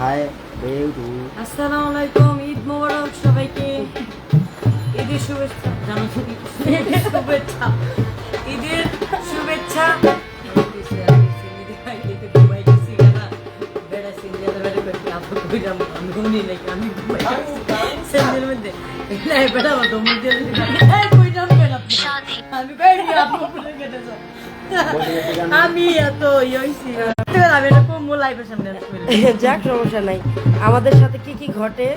High বেউটু আসসালামু আলাইকুম, ঈদ মোবারক সবাইকে। ঈদের শুভেচ্ছা জানাচ্ছি, ঈদের শুভেচ্ছা, ঈদের শুভেচ্ছা। আমি এত যাক, সমস্যা নাই। আমাদের সাথে কি কি ঘটে।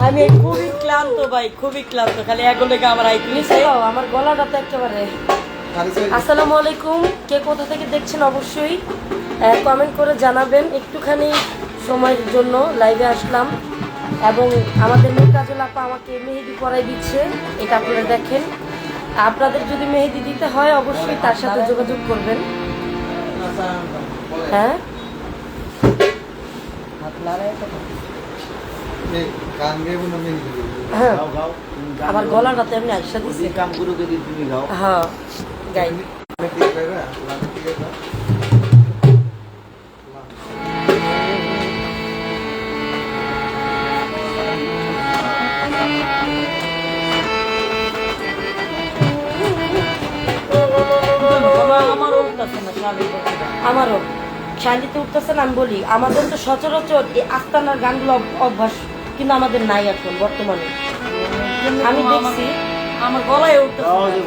আমি খুবই ক্লান্ত ভাই, খুবই ক্লান্ত। খালি এখন থেকে আমার আমার গলাটা তো একেবারে। আসসালামু আলাইকুম। কে কোথা থেকে দেখছেন অবশ্যই কমেন্ট করে জানাবেন। একটুখানি সময়ের জন্য লাইভে আসলাম এবং আমাদের মুকাজল আপা আমাকে মেহেদি পরাই দিচ্ছে, এটা আপনারা দেখেন। আপনাদের যদি মেহেদি দিতে হয় অবশ্যই তার সাথে যোগাযোগ করবেন। হ্যাঁ, হ্যাঁ, আমার গলাটাতে আমি আইসা দিচ্ছি। কাম গুরু কে দিন তুমি গাও হ্যাঁ, গাই। আমারও শান্তিতে উঠতেছে না। আমি বলি আমাদের তো সচরাচর এই আস্তানার গানগুলো অভ্যাস, কিন্তু আমাদের নাই এখন বর্তমানে। আমি দেখছি আমার গলায় উঠতেছে,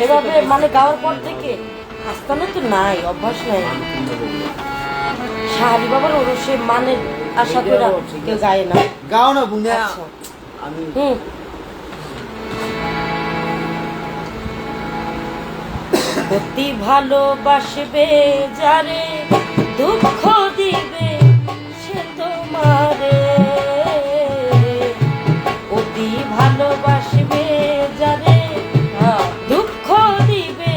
এভাবে মানে গাওয়ার পর থেকে আস্তানা তো নাই, অভ্যাস নাই। শাহারি বাবার ওর সে মানের আশা করে কেউ গায় না। গাও না বুঙ্গা আচ্ছা। আমি অতি ভালোবাসবে যারে দুঃখ দিবে সে তোমারে। অতি ভালোবাসবে যারে দুঃখ দিবে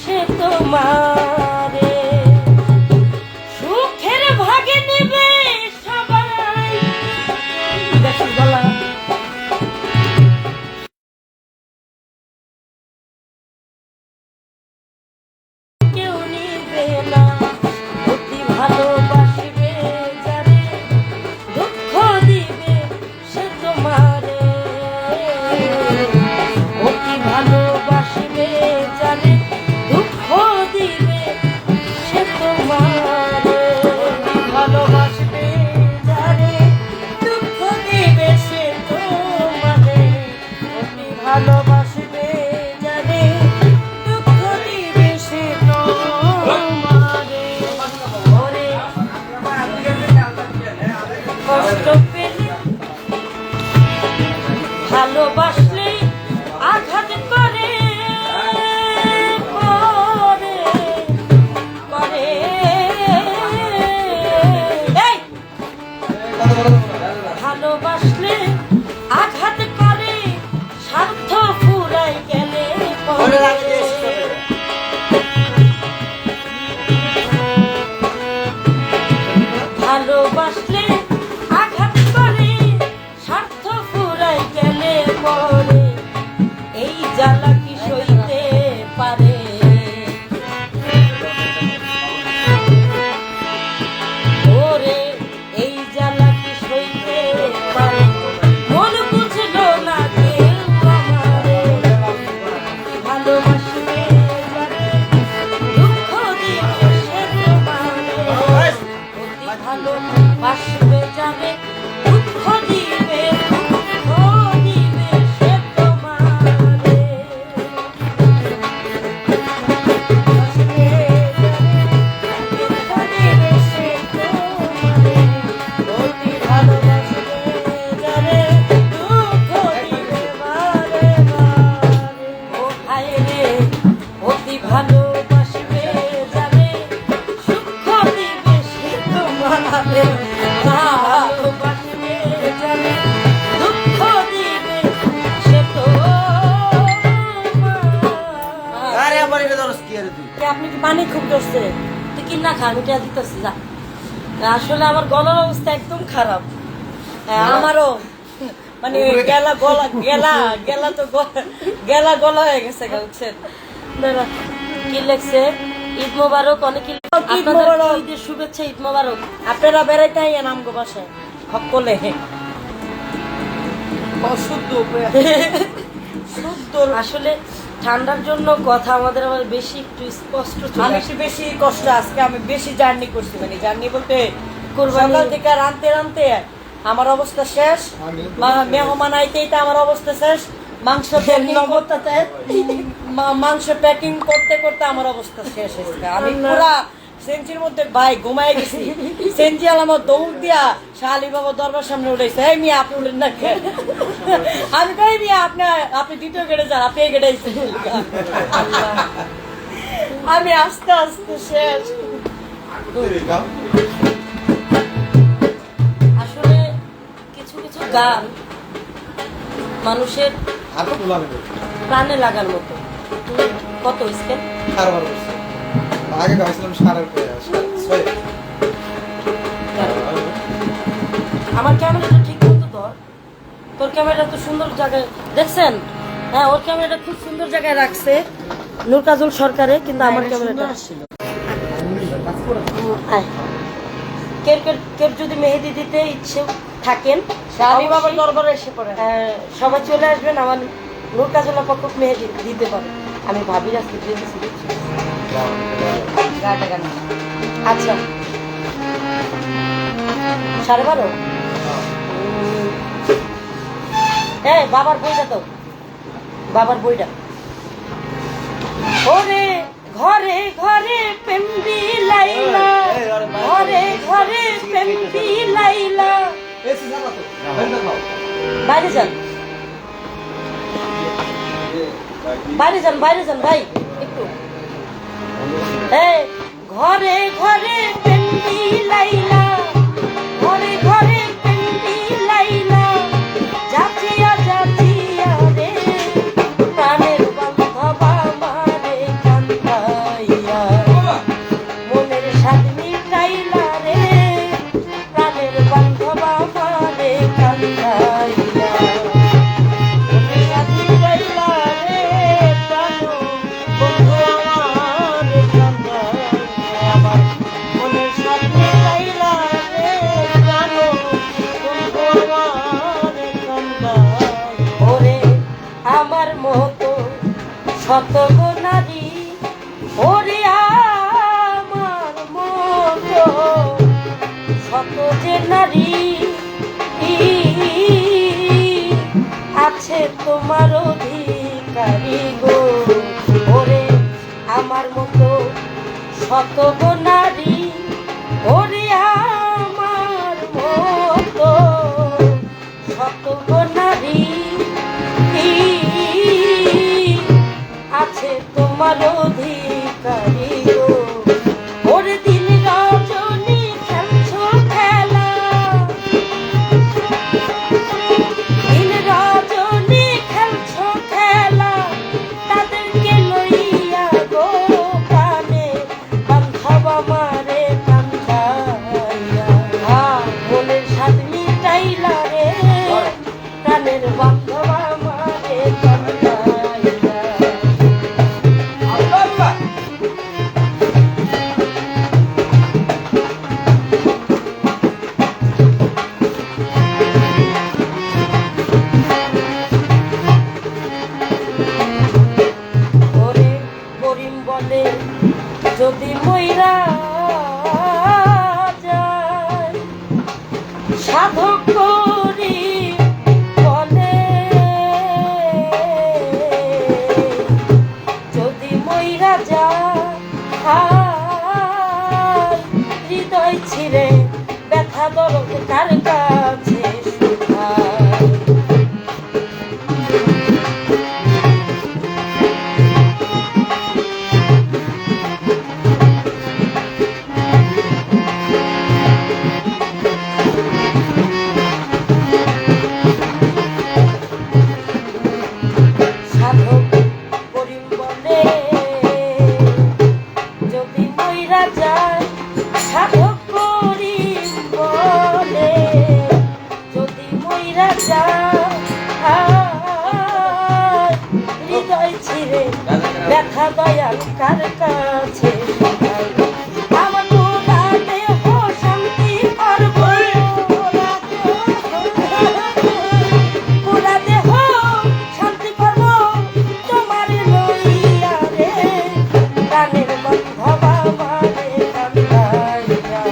সে তোমারে। সুখের ভাগে নিবে সবাই। দেখুন গলা কেউ নিবে না। অতি ভালোবাসবে যারে দুঃখ দিবে সে তোমারে। অতি ভালোবাসবে যারে দুঃখ দিবে সে তোমারে। ভালোবাসবে যারে দুঃখ দিবে সে তোমারে। অতি ভালোবাসবে যারে দুঃখ দিবে সে তোমারে। ওরে কষ্ট পেলে ভালোবাসলে আঘাত করে করে করে। এই ভালোবাসলে আঘাত করে, স্বার্থ ফুরাই গেলে পরে। ভালোবাসলে আঘাত করে, স্বার্থ ফুরাই গেলে পরে। এই জ্বালা কি সইতে পারে? ওরে এই জ্বালা কি সইতে পারে? মন বুঝলো না কেউ আমারে। ভালোবাসবে যারে দুঃখ দিবে সে তোমারে। অতি ভালোবাসবে যারে দুঃখ দিবে সে তোমারে। দুঃখ দিবে সে তোমারে। অতি ভালোবাসবে যারে দুঃখ দিবে বারে বারে। ও হায় রে, অতি ভালোবাসবে যারে সুখ দিবে সে তোমারে। ভালোবাসবে যারে দুঃখ দিবে সে তোমারে। আরে আমার এটা দরস কি আরে তুই আপনি কি পানি খুব ধরছে? তুই কি না খা, আমি টা দিতেছি যা। আসলে আমার গলার অবস্থা একদম খারাপ। আমারও মানে গেলা গলা গেলা গেলা তো গেলা গলা হয়ে গেছে, বুঝছেন? কি লেখছে ঈদ মোবারক, অনেকে ঈদ মোবারক। ঈদের শুভেচ্ছা, ঈদ মোবারক। আপনারা বেড়াইতে আইয়া নামগো বাসায় সকলে অশুদ্ধ শুদ্ধ। আসলে ঠান্ডার জন্য কথা আমাদের আবার বেশি একটু স্পষ্ট চলে আমি আসে। একটু বেশি কষ্ট, আজকে আমি বেশি জার্নি করছি, মানে জার্নি বলতে কোরবানি- সকাল থেকে রানতে রানতে আমার অবস্থা শেষ, মেহমান আইতে আমার অবস্থা শেষ, মাংস প্যাকিং করতে মাংস প্যাকিং করতে করতে আমার অবস্থা শেষ হয়েছে। আমি পুরা সেঞ্চির মধ্যে ভাই ঘুমাই গেছি। সেঞ্চি আমার দৌড় দিয়া শালি বাবা দরবার সামনে উঠেছে, এই মিয়া আপনি উঠেন না কেন? আমি কই মিয়া আপনি দ্বিতীয় গেটে যান, আপনি এই গেটে আমি আস্তে আস্তে শেষ। আসলে কিছু কিছু গান মানুষের প্রাণে লাগার মতো। কত স্কেল আগে গাইছিলাম সারের আমার ক্যামেরাটা ঠিক মতো ধর, তোর ক্যামেরা তো সুন্দর জায়গায় দেখছেন। হ্যাঁ, ওর ক্যামেরাটা খুব সুন্দর জায়গায় রাখছে নূর কাজল সরকারে, কিন্তু আমার ক্যামেরাটা আসছিল। কেউ যদি মেহেদি দিতে ইচ্ছে থাকেন শালি বাবার অবশ্যই, দরবারে এসে পড়ে। সবাই চলে আসবেন, আমার নূর কাজল আপা খুব মেহেদি দিতে পারে। আমি ভাবির আজকে দিয়ে দিচ্ছি, বুঝছি? আচ্ছা 12:30। এই বাবার বইটা তো, বাবার বইটা। ওরে ঘরে ঘরে প্রেম বিলাইলা, ঘরে ঘরে প্রেম বিলাইলা। বাইরে যান, বাইরে যান, বাইরে যান ভাই একটু। এই ঘরে ঘরে প্রেম বিলাইলা, ঘরে ঘরে প্রেম বিলাইলা, যাচিয়া যাচিয়া রে প্রাণের বান্ধবা মারে কান্দাইয়া, মনের স্বাদ মিটাইলা রে প্রাণের বান্ধবা মারে কান্দাইয়া, মনের স্বাদ মিটাইলা রে প্রাণ বন্ধু আমার কান্দাইয়া, আমার মনের স্বাদ মিটাইলা রে প্রাণ বন্ধু আমার কান্দাইয়া। ওরে আমার মতো শত নারী, ওরে আমার মতো শত যে নারী আছে তোমার অধিকারী গো, ওরে আমার মতো শত নারী, ওরে আমার মতো শত নারী আছে তোমার অধিকারী গো, ওরে দিন রজনী খেলছো খেলা, দিন রজনী খেলছো খেলা, তাদেরকে লইয়া গো প্রাণে বান্ধবা মারে কান্দাইয়া, মনের স্বাদ মিটাইলা রে প্রাণের বান্ধবা মারে কান্দাইয়া। ওরে করিম বলে যদি মইরা যায়, সাধক করিম বলে যদি মইরা যায়, হৃদয় ছিঁড়ে ব্যথা দরদ কার কাছে শুধায়। সাধক করিম বলে যদি মইরা যায়, সাধক করিম বলে দয়াল কার কাছে শুনাই আমার পুরা দেহ শান্তি করব পুরা দেহ শান্তি করব তোমার লইয়া রে প্রাণের বান্ধবা মারে কান্দাইয়া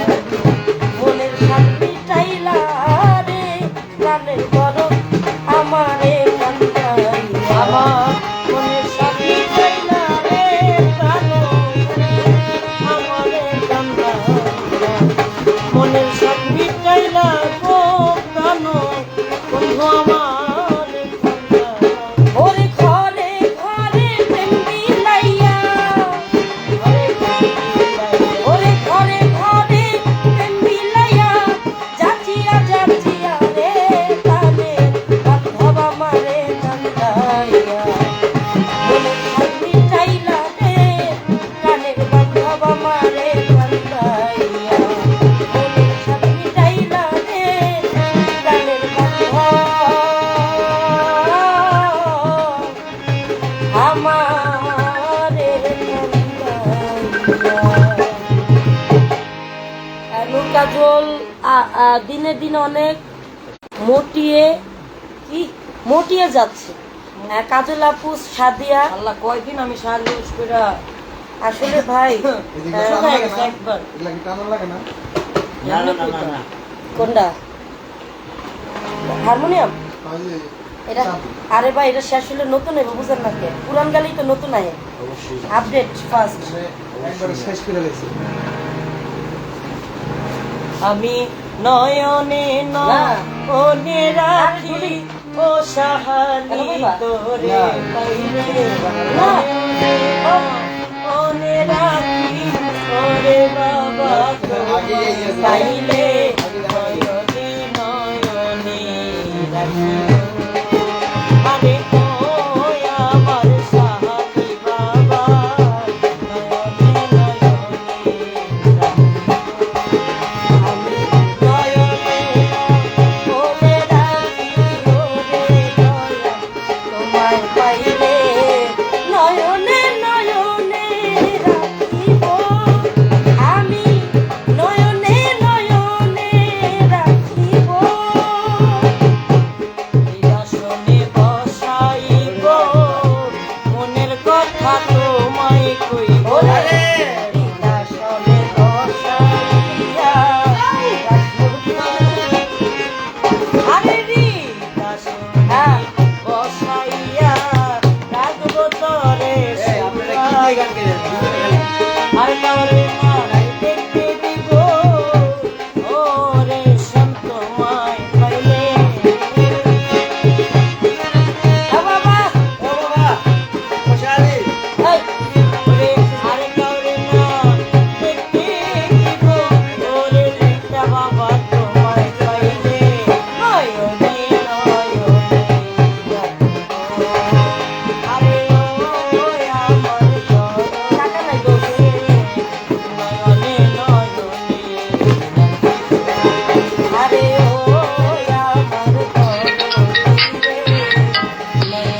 মনের শান্তি চাইলা রে প্রাণের বড় আমারে কান্দাইয়া আমার মনের সাথী চাইলা রে প্রাণ আমারে কান্দা মনের সাথী চাইলা গো প্রাণ বন্ধু আমারে কান্দা ওরে ঘরে ঘরে প্রেম বিলাইয়া ওরে ঘরে ঘরে প্রেম বিলাইয়া যাচিয়া যাচিয়া রে তানে বান্ধবা মারে কান্দাইয়া মনের শান্তি চাইলা রে কানের বান্ধবা মারে কান্দাইয়া মনের শান্তি চাইলা রে কানের বান্ধবা আমারে নুর কাজল দিনে দিনে অনেক মোটিয়ে যাচ্ছে কাজল আপু সাদিয়া আল্লাহ কয়দিন আমি সার ইউজ করে আসলে ভাই এদিকে শুকায় গেছে একবার এগুলা কি টানা লাগে না? না না না না না কোনটা হারমোনিয়াম ওই যে এটা আরে ভাই এটা শেষ হলে নতুন হবে বুঝেন না কে পুরান গালেই তো নতুন আহে অবশ্যই আপডেট ফার্স্ট একবারে শেষ করে দিয়েছে। আমি নয়নে নয়নে রাখি ও সাহালি তোরে পাইলে নয়নে রাখি ওরে বাবা আগে পাইলে নয়নে নয়নে রাখি আরে ও আমার সাহালি বাবা নয়নে নয়নে রাখি আমি নয়নে ওরে রাখি ওরে দয়া তোমায় পাইলে নয়নে নয়নে রাখিব আমি নয়নে নয়নে রাখিব নিরাসনে বসাইব মনের কথা তোমায় কইব ওরে নিরাসনে বসাইয়া আরে নিরাসনে বসাইয়া রাখবো তরে এই আপনারা কি গান গেলেন আর কারে না দেখতে দিব ওরে সন্তমায় পাইলে বাবা ও বাবা মশালি এই ওরে আরে কারে না দেখতে দিব ওরে লিখতা বাবা তোমায় পাইলে নয়নে নয়নে আরে ও আমার টাকা নাই গো নয়নে নয়নে আরে ও আমার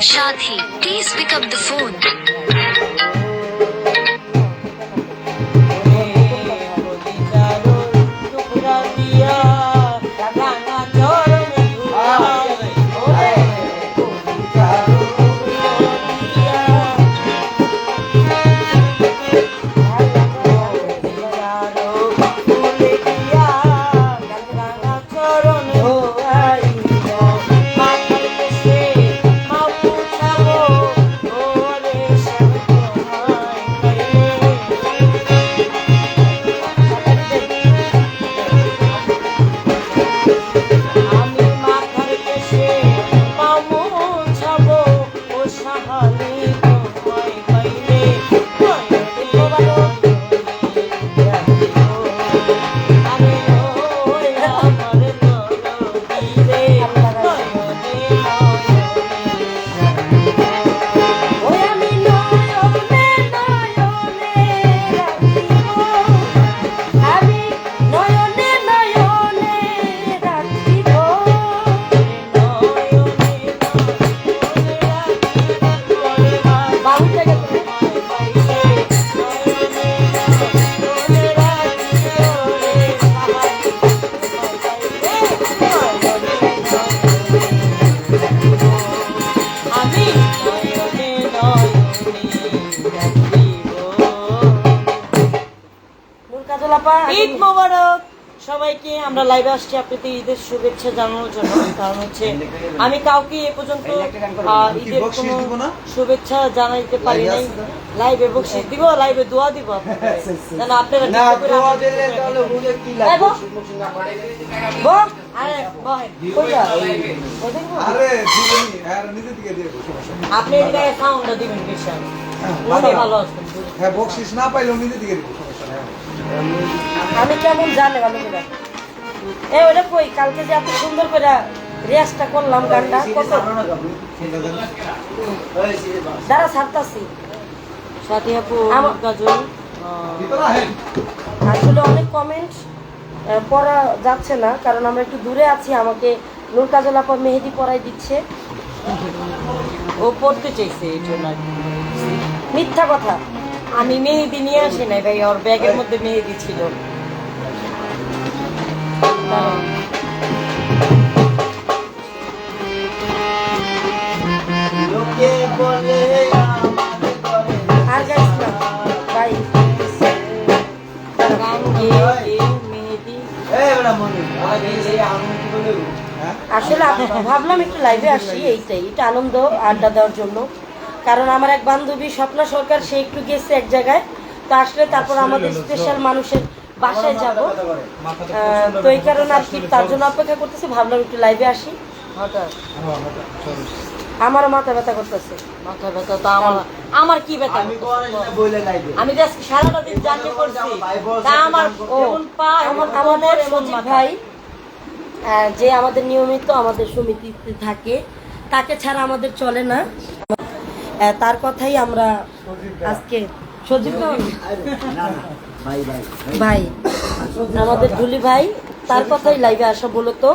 Shadhi, please pick up the phone. পুতুলাপা Eid মোবারক সবাইকে। আমরা লাইভে আসছি আপনাদের ঈদের শুভেচ্ছা জানানোর জন্য। কারণ হচ্ছে আমি কাউকে এ পর্যন্ত ঈদের কোনো শুভেচ্ছা জানাইতে পারি নাই। লাইভে বকশিশ দিব, লাইভে দোয়া দিব আপনাদের যেন আপনারা না ঠিক করে দোয়া আমাদের দিলে দোয়া তাহলে করেন। হুজুর কি এই লাগবে? বক। বক, আরে বহেন। কই যা? ওদের বক। আরে দিবনি আর নিজে দিকে দিয়ে দেবো, সমস্যা নেই। আপনি এই জায়গায় সাউন্ডটা দিবেন বিশাল। উনি ভালো আছেন। হ্যাঁ বকশিস না পাইলেও নিজে দিকে দেবো, সমস্যা নেই। আমি কেমন জানে ভালো করে এ ওটা কই কালকে যে এত সুন্দর করে রেয়াজটা করলাম গানটা কত দাঁড়া ছাড়তাছি সাথী আপু, আমার- কাজল, ভিতরে আহেন। আসলে অনেক কমেন্ট পড়া যাচ্ছে না কারণ আমরা একটু দূরে আছি আমাকে নূর কাজল আপা মেহেদি পরাই দিচ্ছে ও পড়তে চাইছে এই জন্য আর কি। মিথ্যা কথা আমি মেহেদি নিয়ে আসি নাই ভাই, ওর ব্যাগের মধ্যে মেহেদি ছিল। দাঁড়াও। লোকে বলে আমাদের করে আর গাইস না ভাই গান গেয়ে গেয়ে মেহেদি। এই বড় মনি আগে এই আমি কি বলে হ্যাঁ আসলে ভাবলাম একটু লাইভে আসি এইটাই এটা আনন্দ আড্ডা দেওয়ার জন্য কারণ আমার এক বান্ধবী স্বপ্না সরকার সে একটু গেছে এক জায়গায় তো আসলে তারপর আমাদের স্পেশাল মানুষের বাসায় যাব তো এই কারণে আর কি তার জন্য অপেক্ষা করতেছি ভাবলাম একটু লাইভে আসি হঠাৎ আমারও মাথা ব্যথা করতেছে মাথা ব্যথা তো আমার কি ব্যথা আমি করতেছে? কোন বলে লাইবে আমি যে আজকে সারাটা দিন জার্নি করছি তা আমার এমন পা এমন আমাদের কোমর, এমন সজীব মাথা। ভাই যে আমাদের নিয়মিত আমাদের সমিতিতে থাকে তাকে ছাড়া আমাদের চলে না তার কথাই আমরা আজকে সজীব না না ভাই ভাই ভাই আমাদের ঢুলি ভাই তার কথাই লাইভে আসা বলো তো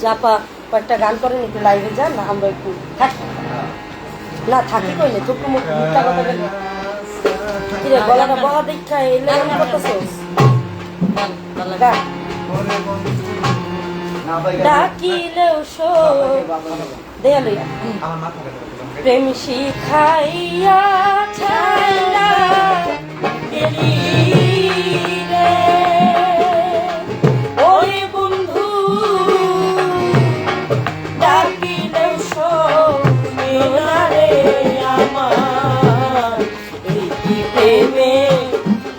চাপা কয়েকটা গান করেন একটু লাইভে যান না আমরা একটু থাকি না থাকি কইলে চোখে মুখ মিথ্যা কথা বলি কিরে গলাটা বহা দেখা এলে এমন করতেছিস গান, গান লাগে। গান না ভাই ডাকিলেও শো দেয়া লইয়া আমার মাথা ব্যথা করলাম। প্রেম শিখাইয়া ছাইলা গেলি রে ওরে বন্ধু ডাকিলেও শোনে না রে আমার এই কি প্রেমে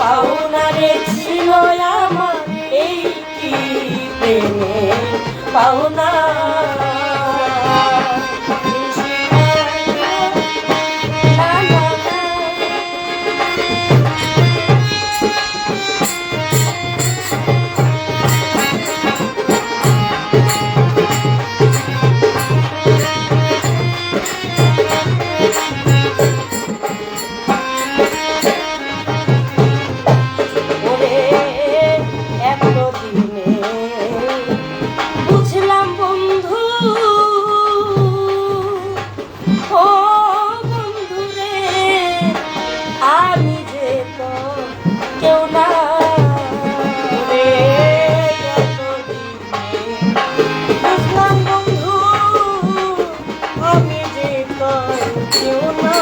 পাওনা রে ছিল আমার এই কি প্রেমে পাওনা ওরে এতদিনে বুঝলাম বন্ধু ও বন্ধু রে আমি যে তো কেউ না রে বুঝলাম বন্ধু আমি যে তো কেউ না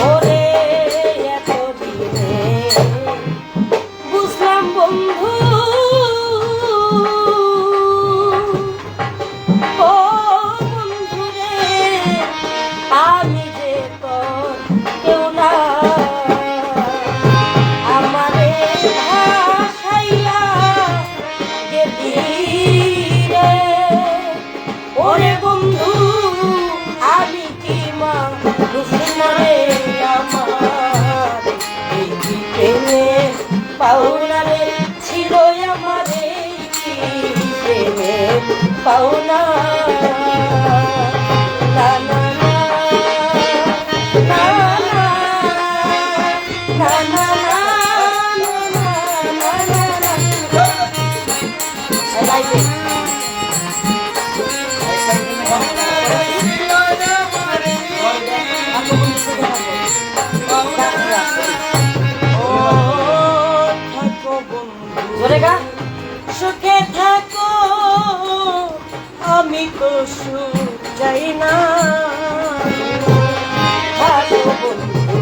ওরে এতদিনে বুঝলাম বন্ধু ও বন্ধু রে আমি যে তোর কেউ না আমারে ভাসাইয়া গেলি রে ওরে বন্ধু আমি কি মানুষ না রে আমার এই কি প্রেমে পাওনা রে ছিল আমার এই কি প্রেমে পাওনা না না না না না না না জোরে গা সুখে থাকো আমি তো সুখ চাই না। থাকো বন্ধু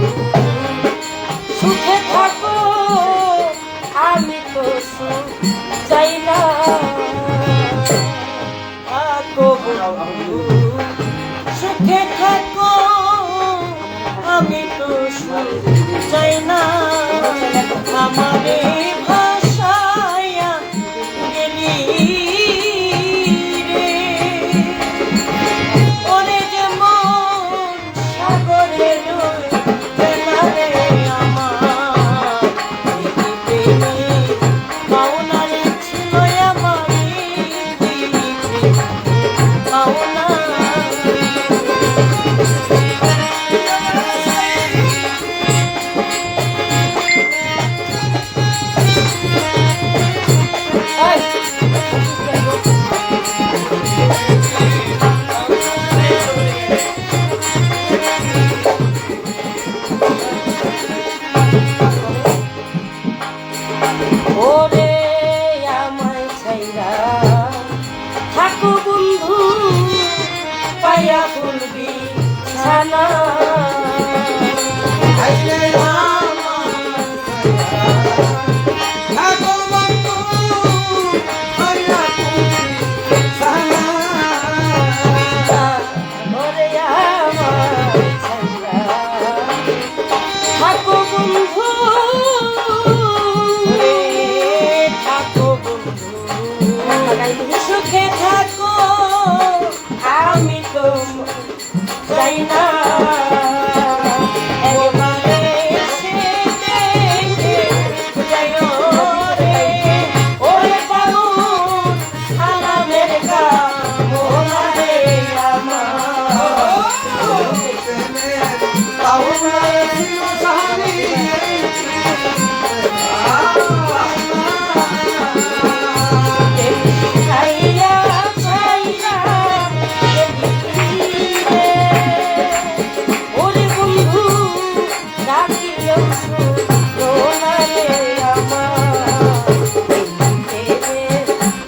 সুখে থাকো থাকো বন্ধু হইয়া তুমি সারা ওরে আমার ছাইরা থাকো বন্ধু থাকো বন্ধু সুখে থাকো আমি তো চাই না একবারে এসে দেখে যাইও রে ওরে বাবুর সালামের কামনারে আমার ছাইয়া ছাইয়া রে ওরে বন্ধু ডাকিও সোনারে আমার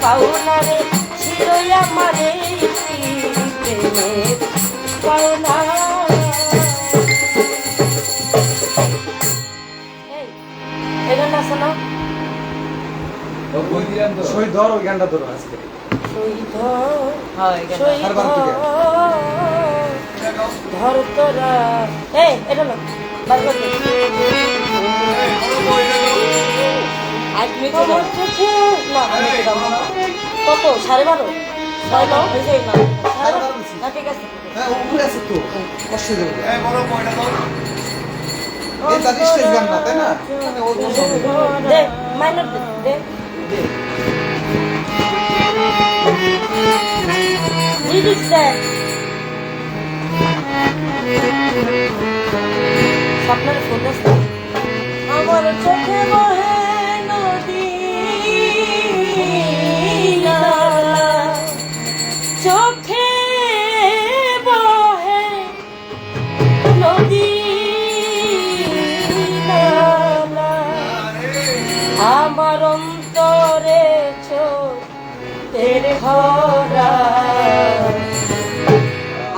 পাওনারে ছিল আমারে প্রেমের পাওনা এই গানটা আছে না শহীদ ধর ওই গানটা ধরো আজকে ধর তোরা এই এটা না বার কর দে। আজ তুমি তো আমার চোখে না আমি তো দাম না। কত 12:30 ছয় নাও হয়েছে না না ঠিক আছে হ্যাঁ উপরে আছে তো কষ্ট দেবো এই তার স্টেজ গান না তাই না মানে ওর দে মাইনার দে লিরিক্স দে স্বপ্নের ফোন দে আমার চোখে বহে নদী নালা, চোখে বহে নদী নালা, আমার অন্তরে চোখের খরা,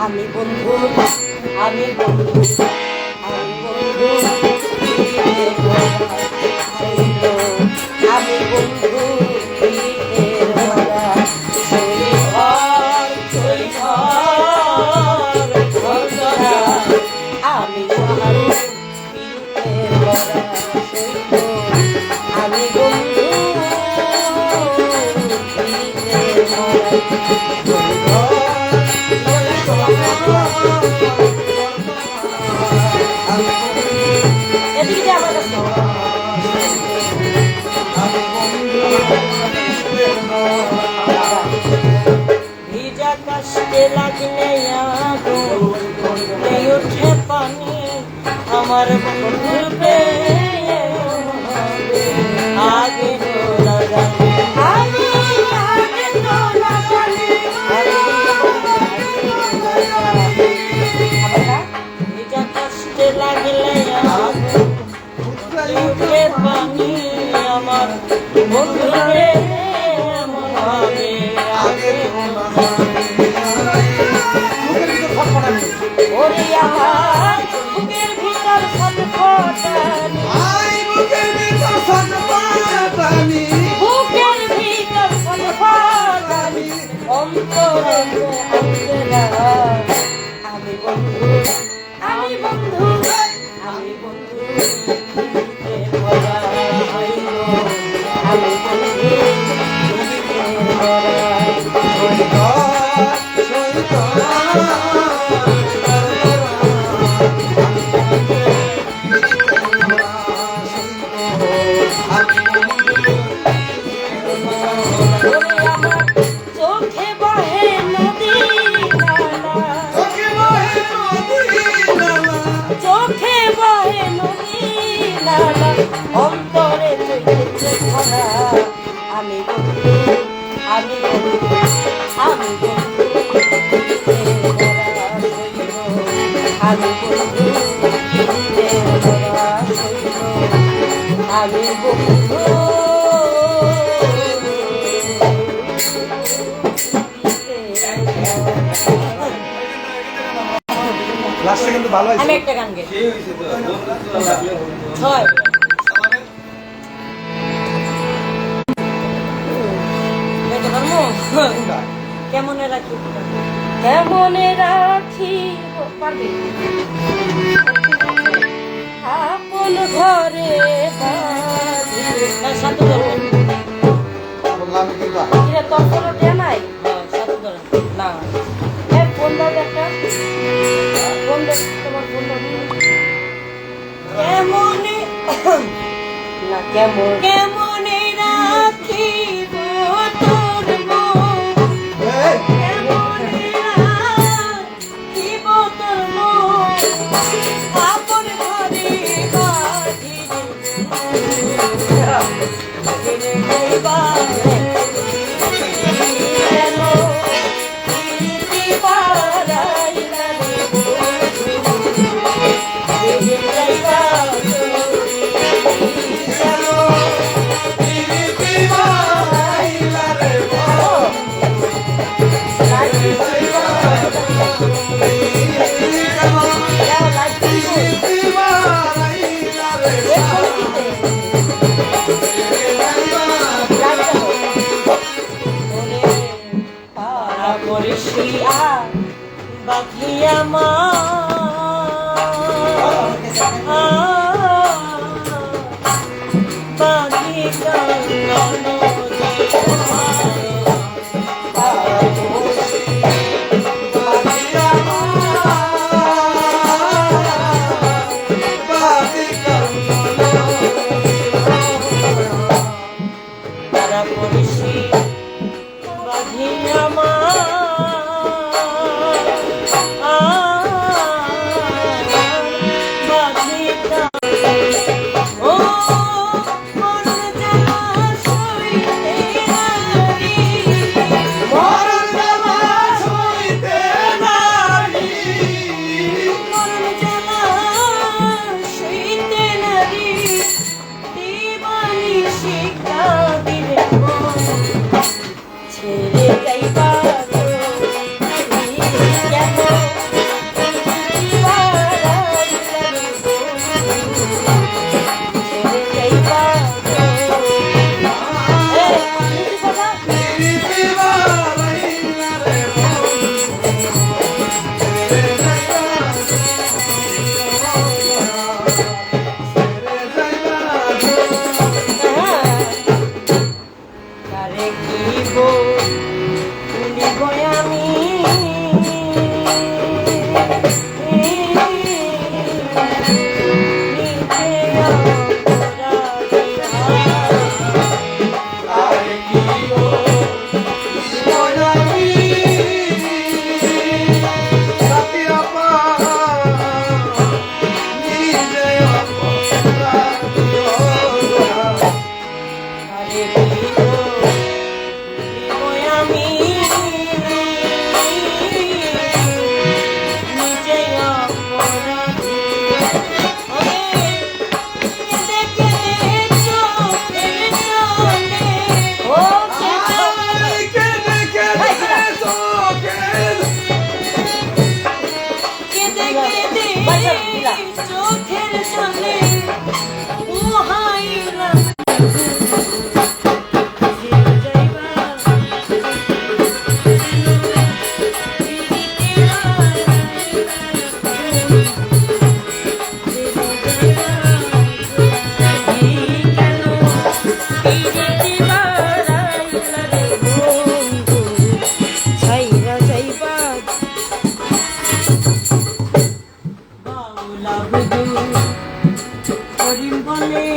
আমি বন্ধু আমি বন্ধু আমি বন্ধু আমি বন্ধু আমি আমি বন্ধু এদিকে আমার কাছে ভিজা কষ্টে লাগলে আগুন এই উঠে পানি আমার বন্ধুর পেয়ে আগে লাগানি আমি আগে তো লাগালি ভিজা কষ্টে লাগলে আগুন এই উঠে পানি আমার বন্ধুর পেয়ে আমি আগে ওরে আমার বুকের ভিতর ছটফটানি বুকের ভিতর ছটফটানি অন্তরে অন্তরা আমি বন্ধু আমি বন্ধু আমি বন্ধু আমি বন্ধু চোখে বহে নদী চোখে বহে নদী নালা অন্তরে চৈতন্য ভরা আমি বন্ধু আমি বন্ধু আমি বন্ধু আমি বন্ধু আমি বন্ধু লাস্টে কিন্তু ভালো আমি হয়েছে একটা গান গাই ছয় কোনটা? কেমনে রাখি কেমনে রাখি পারবে আপন ঘরে বাঁধি। সাথে ধরবেন বললাম কিবা কিরে তোর কোনো টে নাই? সাথে ধরেন না ফোন দাও একটা ফোন দে তোমার ফোন দাও কেমনে না কেমন কেমনে রাখিব তোর মন এই কেমনে রাখিব তোর মন আপন ঘরে বাঁধিব জেনে যাইবা কেন প্রীতি বাড়াইলা রে বন্ধু জেনে যাইবা বাঘিয়া মা বাঘি তারা পড়িসি বাঘিয়া মা ছেড়ে যাইবা চোখের সামনে বলে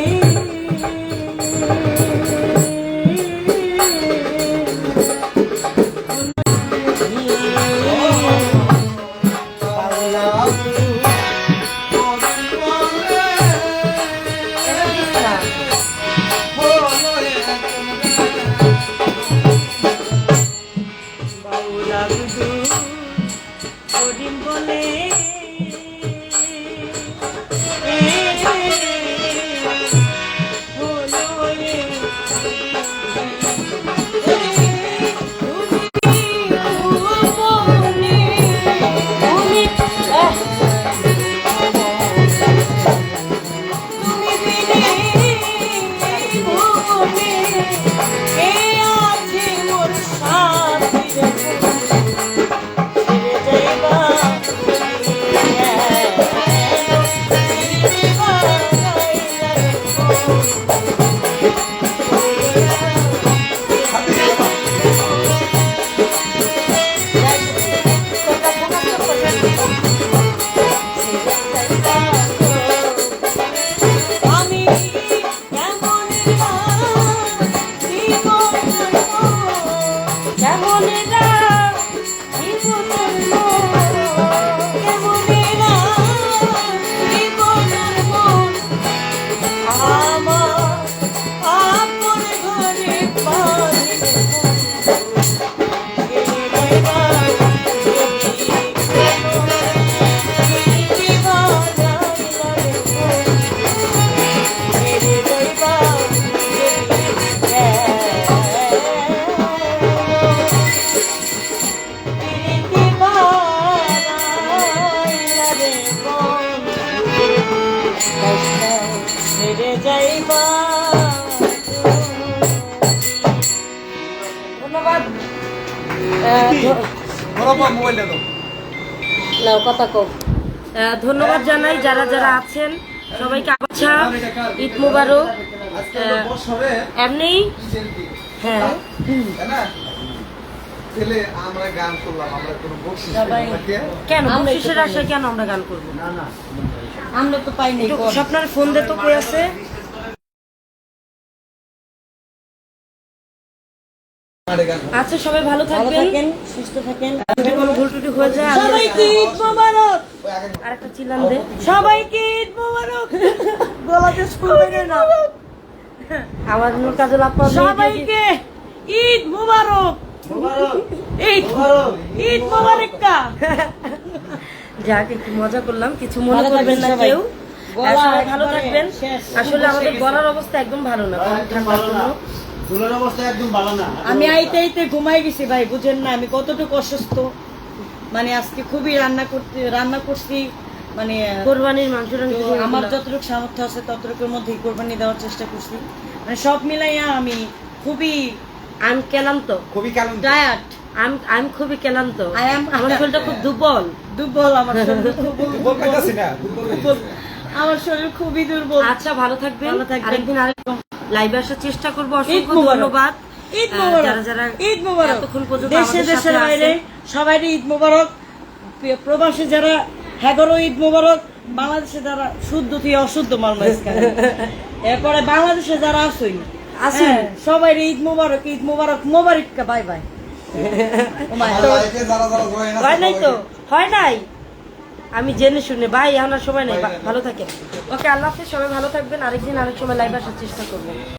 ছেড়ে যাইবা। ধন্যবাদ। মোবাইলটা দাও। নাও কথা কম। ধন্যবাদ জানাই যারা যারা আছেন সবাইকে। আচ্ছা, ঈদ মোবারক। আজকে হলো বছরে এমনি হ্যাঁ তাই না? তাহলে আমরা গান করলাম, আমরা কোনো বকশিশ সবাই- করলাম না। কেন বকশিসের আশায় কেন আমরা গান করবো? না না আমরা তো পাইনি। একটু স্বপ্নের ফোন দে তো, কই আছে? আরে গান আচ্ছা, সবাই ভালো ভালো থাকবেন। থাকেন, সুস্থ থাকেন। যদি কোনো ভুল টুটি হয়ে যায় সবাইকে ঈদ মোবারক। আর একটা চিল্লান দে। সবাইকে ঈদ মোবারক। গলাতে শুনবে না। আমার নূর কাজল আপা সবাইকে ঈদ মোবারক। মোবারক ঈদ মোবারক ঈদ মোবারক কা। যাক, একটু মজা করলাম, কিছু মনে ভালো করবেন না থাকবেন সবাই। কেউ। গলা সবাই ভালো একবারে থাকবেন। শেষ। আসলে আমাদের গলার অবস্থা একদম ভালো না, একদম ভালো না চুলের অবস্থা একদম ভালো না আমি আইতে আইতে ঘুমাই গেছি ভাই, বুঝেন না আমি কতটুকু অসুস্থ। মানে আজকে খুবই রান্না করছি, মানে কোরবানির মাংস টাংস আমার যতটুকু সামর্থ্য আছে ততটুকুর মধ্যে কোরবানি দেওয়ার চেষ্টা করছি। মানে সব মিলাইয়া আমি খুবই আমি ক্লান্ত, খুবই কারণ টায়ার্ড। আমি খুবই ক্লান্ত। I am- আমার শরীরটা খুব দুর্বল। দুর্বল, আমার শরীর খুব বলতেছি না দুর্বল। আমার শরীর খুবই দুর্বল। আচ্ছা, ভালো থাকবেন। ভালো থাকবেন। আরেকদিন আরেক লাইভে আসার চেষ্টা করবো। ঈদ অসংখ্য মোবারক। ধন্যবাদ। ঈদ মোবারক। যারা যারা ঈদ মোবারক। এতক্ষণ পর্যন্ত দেশে আমাদের দেশের সাথে বাইরে আছেন। সবাই ঈদ মোবারক। প্রবাসী যারা হ্যাগরও ঈদ মোবারক। বাংলাদেশে যারা শুদ্ধ থেকে অশুদ্ধ মাল মাঝখানে। এরপরে বাংলাদেশে যারা আসুই আসুন। সবাই ঈদ মোবারক, ঈদ মোবারক, মোবারক বাই বাই। লাইফে যারা যারা জয়েন আছে হয় নাই তো? সবাইকে- হয় নাই? আমি জেনে শুনে ভাই, এখন আর সময় নেই। ভালো থাকেন। ওকে, আল্লাহ হাফেজ। সবাই ভালো থাকবেন। আরেকদিন আরেক সময় লাইভ আসার চেষ্টা করবো।